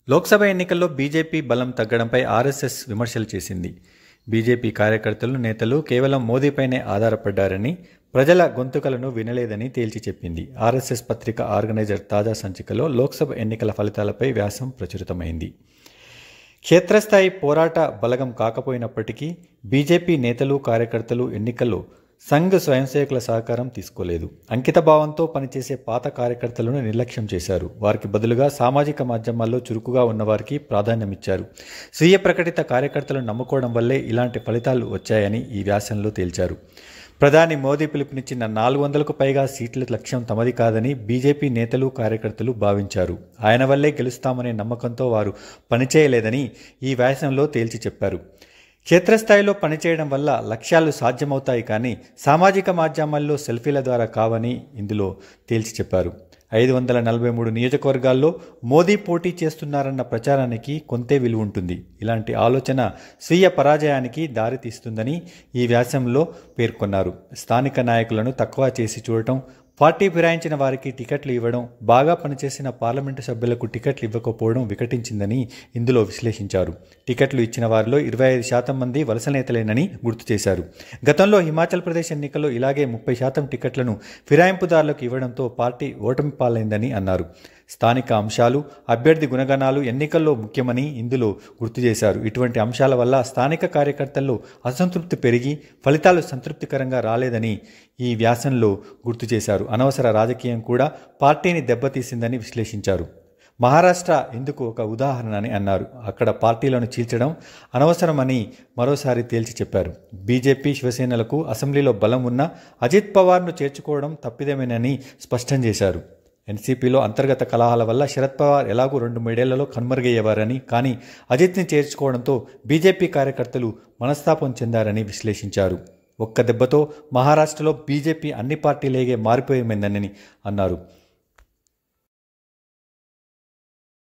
లోక్సభ ఎన్నికల్లో బీజేపీ బలం తగ్గడంపై ఆర్ఎస్ఎస్ విమర్శలు చేసింది. బీజేపీ కార్యకర్తలు, నేతలు కేవలం మోదీపైనే ఆధారపడ్డారని, ప్రజల గొంతుకలను వినలేదని తేల్చి చెప్పింది. ఆర్ఎస్ఎస్ పత్రిక ఆర్గనైజర్ తాజా సంచికలో లోక్సభ ఎన్నికల ఫలితాలపై వ్యాసం ప్రచురితమైంది. క్షేత్రస్థాయి పోరాట బలగం కాకపోయినప్పటికీ బీజేపీ నేతలు, కార్యకర్తలు ఎన్నికల్లో సంఘ్ స్వయంసేవకుల సహకారం తీసుకోలేదు. అంకితభావంతో పనిచేసే పాత కార్యకర్తలను నిర్లక్ష్యం చేశారు. వారికి బదులుగా సామాజిక మాధ్యమాల్లో చురుకుగా ఉన్నవారికి ప్రాధాన్యమిచ్చారు. స్వీయ ప్రకటిత కార్యకర్తలను నమ్ముకోవడం వల్లే ఇలాంటి ఫలితాలు వచ్చాయని ఈ వ్యాసంలో తేల్చారు. ప్రధాని మోదీ పిలుపునిచ్చిన 400కు పైగా సీట్ల లక్ష్యం తమది కాదని బీజేపీ నేతలు, కార్యకర్తలు భావించారు. ఆయన వల్లే గెలుస్తామనే నమ్మకంతో వారు పనిచేయలేదని ఈ వ్యాసంలో తేల్చి చెప్పారు. క్షేత్రస్థాయిలో పనిచేయడం వల్ల లక్ష్యాలు సాధ్యమవుతాయి కానీ సామాజిక మాధ్యమాల్లో సెల్ఫీల ద్వారా కావని ఇందులో తేల్చి చెప్పారు. 543 నియోజకవర్గాల్లో మోదీ పోటీ చేస్తున్నారన్న ప్రచారానికి కొంతే విలువ ఉంటుంది. ఇలాంటి ఆలోచన స్వీయ పరాజయానికి దారితీస్తుందని ఈ వ్యాసంలో పేర్కొన్నారు. స్థానిక నాయకులను తక్కువ చేసి చూడటం, పార్టీ ఫిరాయించిన వారికి టికెట్లు ఇవ్వడం, బాగా పనిచేసిన పార్లమెంటు సభ్యులకు టికెట్లు ఇవ్వకపోవడం వికటించిందని ఇందులో విశ్లేషించారు. టికెట్లు ఇచ్చిన వారిలో 25% మంది వలస నేతలేనని గుర్తు చేశారు. గతంలో హిమాచల్ ప్రదేశ్ ఎన్నికల్లో ఇలాగే 30% టికెట్లను ఫిరాయింపుదారులకు ఇవ్వడంతో పార్టీ ఓటమి పాలైందని అన్నారు. స్థానిక అంశాలు, అభ్యర్థి గుణగణాలు ఎన్నికల్లో ముఖ్యమని ఇందులో గుర్తు చేశారు. ఇటువంటి అంశాల వల్ల స్థానిక కార్యకర్తల్లో అసంతృప్తి పెరిగి ఫలితాలు సంతృప్తికరంగా రాలేదని ఈ వ్యాసంలో గుర్తు చేశారు. అనవసర రాజకీయం కూడా పార్టీని దెబ్బతీసిందని విశ్లేషించారు. మహారాష్ట్ర ఇందుకు ఒక ఉదాహరణ అని అన్నారు. అక్కడ పార్టీలను చీల్చడం అనవసరమని మరోసారి తేల్చి చెప్పారు. బీజేపీ, శివసేనలకు అసెంబ్లీలో బలం ఉన్నా అజిత్ పవార్ను చేర్చుకోవడం తప్పిదమేనని స్పష్టం చేశారు. ఎన్సీపీలో అంతర్గత కలహాల వల్ల శరద్ పవార్ ఎలాగూ 2-3 ఏళ్లలో కనుమరుగయ్యేవారని, కానీ అజిత్ని చేర్చుకోవడంతో బీజేపీ కార్యకర్తలు మనస్తాపం చెందారని విశ్లేషించారు. ఒక్క దెబ్బతో మహారాష్ట్రలో బీజేపీ అన్ని పార్టీలేగే మారిపోయిందని అన్నారు.